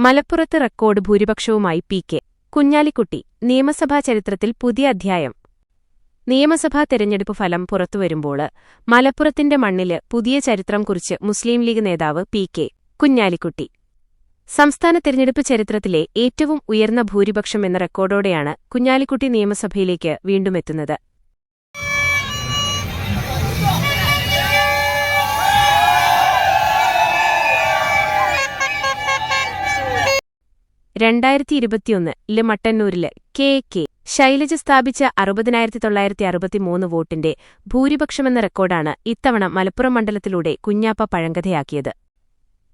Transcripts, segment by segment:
മലപ്പുറത്ത് record ഭൂരിപക്ഷവുമായി P K. Kunhalikutty. നിയമസഭാ ചരിത്രത്തിൽ പുതിയ അധ്യായം. നിയമസഭാ തെരഞ്ഞെടുപ്പ് ഫലം പുറത്തുവരുമ്പോൾ മലപ്പുറത്തിന്റെ മണ്ണില് പുതിയ ചരിത്രം കുറിച്ച് മുസ്ലിം ലീഗ് നേതാവ് പി.കെ. കുഞ്ഞാലിക്കുട്ടി. സംസ്ഥാന തെരഞ്ഞെടുപ്പ് ചരിത്രത്തിലെ ഏറ്റവും ഉയർന്ന ഭൂരിപക്ഷം എന്ന റെക്കോർഡോടെയാണ് കുഞ്ഞാലിക്കുട്ടി നിയമസഭയിലേക്ക് വീണ്ടുമെത്തുന്നത്. 2021 മട്ടന്നൂരില് കെ. ശൈലജ സ്ഥാപിച്ച 60,963 വോട്ടിന്റെ ഭൂരിപക്ഷമെന്ന റെക്കോർഡാണ് ഇത്തവണ മലപ്പുറം മണ്ഡലത്തിലൂടെ കുഞ്ഞാപ്പ പഴങ്കഥയാക്കിയത്.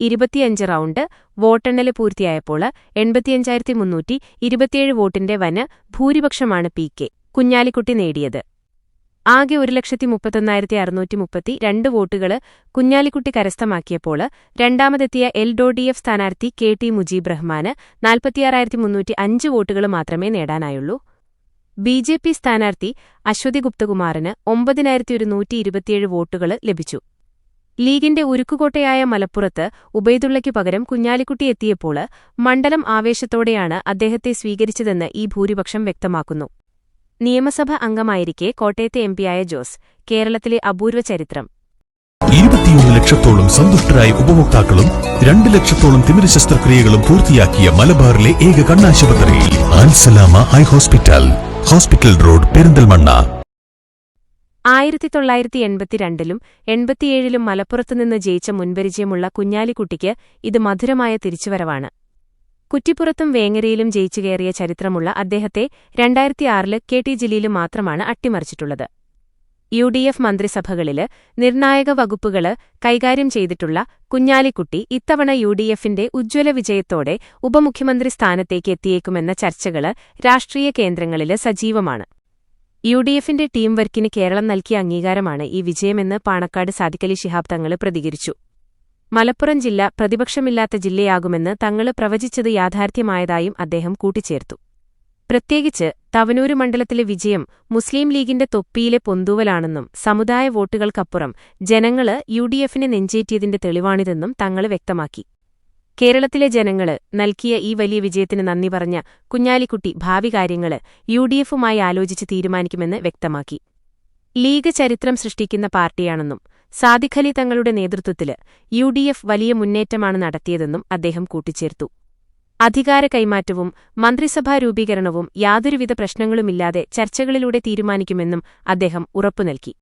25 റൗണ്ട് വോട്ടെണ്ണല് പൂർത്തിയായപ്പോൾ 85,327 വോട്ടിന്റെ വന് ഭൂരിപക്ഷമാണ് പി.കെ. കുഞ്ഞാലിക്കുട്ടി നേടിയത്. ആകെ 1,31,632 വോട്ടുകള് കുഞ്ഞാലിക്കുട്ടി കരസ്ഥമാക്കിയപ്പോൾ രണ്ടാമതെത്തിയ എൽ.ഡി.എഫ് സ്ഥാനാർത്ഥി കെ.ടി. മുജീബ് റഹ്മാന് 46,305 വോട്ടുകൾ മാത്രമേ നേടാനായുള്ളൂ. ബി.ജെ.പി. സ്ഥാനാർത്ഥി അശ്വതി ഗുപ്തകുമാറിന് 9,127 വോട്ടുകൾ ലഭിച്ചു. ലീഗിന്റെ ഉരുക്കുകോട്ടയായ മലപ്പുറത്ത് ഉബൈദുള്ളയ്ക്കു പകരം കുഞ്ഞാലിക്കുട്ടി എത്തിയപ്പോൾ മണ്ഡലം ആവേശത്തോടെയാണ് അദ്ദേഹത്തെ സ്വീകരിച്ചതെന്ന് ഈ ഭൂരിപക്ഷം വ്യക്തമാക്കുന്നു. നിയമസഭ അംഗമായിരിക്കെ കോട്ടയത്തെ എംപിയായ ജോസ്. കേരളത്തിലെ അപൂർവ ചരിത്രം. 21 ലക്ഷത്തോളം സന്തുഷ്ടരായ ഉപഭോക്താക്കളും 2 ലക്ഷത്തോളം തിമിര ശസ്ത്രക്രിയകളും പൂർത്തിയാക്കിയ മലബാറിലെ ഏക കണ്ണാശുപത്രി Alsalama eye hospital, hospital road, Perinthalmanna. 1982-ലും 87-ലും മലപ്പുറത്തുനിന്ന് ജയിച്ച മുൻപരിചയമുള്ള കുഞ്ഞാലിക്കുട്ടിക്ക് ഇത് മധുരമായ തിരിച്ചുവരവാണ്. കുറ്റിപ്പുറത്തും വേങ്ങരയിലും ജയിച്ചുകയറിയ ചരിത്രമുള്ള അദ്ദേഹത്തെ 2006-ല് കെ.ടി. ജലീല് മാത്രമാണ് അട്ടിമറിച്ചിട്ടുള്ളത്. യു.ഡി.എഫ് മന്ത്രിസഭകളില് നിർണായക വകുപ്പുകള് കൈകാര്യം ചെയ്തിട്ടുള്ള കുഞ്ഞാലിക്കുട്ടി ഇത്തവണ യു.ഡി.എഫിന്റെ ഉജ്ജ്വല വിജയത്തോടെ ഉപമുഖ്യമന്ത്രി സ്ഥാനത്തേക്ക് എത്തിയേക്കുമെന്ന ചർച്ചകള് രാഷ്ട്രീയ കേന്ദ്രങ്ങളില് സജീവമാണ്. യു.ഡി.എഫിന്റെ ടീം വർക്കിന് കേരളം നൽകിയ അംഗീകാരമാണ് ഈ വിജയമെന്ന് പാണക്കാട് സാദിഖലി ശിഹാബ് തങ്ങള് പ്രതികരിച്ചു. മലപ്പുറം ജില്ല പ്രതിപക്ഷമില്ലാത്ത ജില്ലയാകുമെന്ന് തങ്ങള് പ്രവചിച്ചത് യാഥാർത്ഥ്യമായതായും അദ്ദേഹം കൂട്ടിച്ചേർത്തു. പ്രത്യേകിച്ച് തവനൂര് മണ്ഡലത്തിലെ വിജയം മുസ്ലിം ലീഗിന്റെ തൊപ്പിയിലെ പൊന്തൂവലാണെന്നും സമുദായ വോട്ടുകൾക്കപ്പുറം ജനങ്ങള് യു.ഡി.എഫിനെ നെഞ്ചേറ്റിയതിന്റെ തെളിവാണിതെന്നും തങ്ങള് വ്യക്തമാക്കി. കേരളത്തിലെ ജനങ്ങള് നൽകിയ ഈ വലിയ വിജയത്തിന് നന്ദി പറഞ്ഞ കുഞ്ഞാലിക്കുട്ടി ഭാവി കാര്യങ്ങള് യു.ഡി.എഫുമായി ആലോചിച്ച് തീരുമാനിക്കുമെന്ന് വ്യക്തമാക്കി. ലീഗ് ചരിത്രം സൃഷ്ടിക്കുന്ന പാർട്ടിയാണെന്നും സാദിഖലി തങ്ങളുടെ നേതൃത്വത്തില് യു.ഡി.എഫ് വലിയ മുന്നേറ്റമാണ് നടത്തിയതെന്നും അദ്ദേഹം കൂട്ടിച്ചേർത്തു. അധികാര കൈമാറ്റവും മന്ത്രിസഭാ രൂപീകരണവും യാതൊരുവിധ പ്രശ്നങ്ങളുമില്ലാതെ ചർച്ചകളിലൂടെ തീരുമാനിക്കുമെന്നും അദ്ദേഹം ഉറപ്പു നൽകി.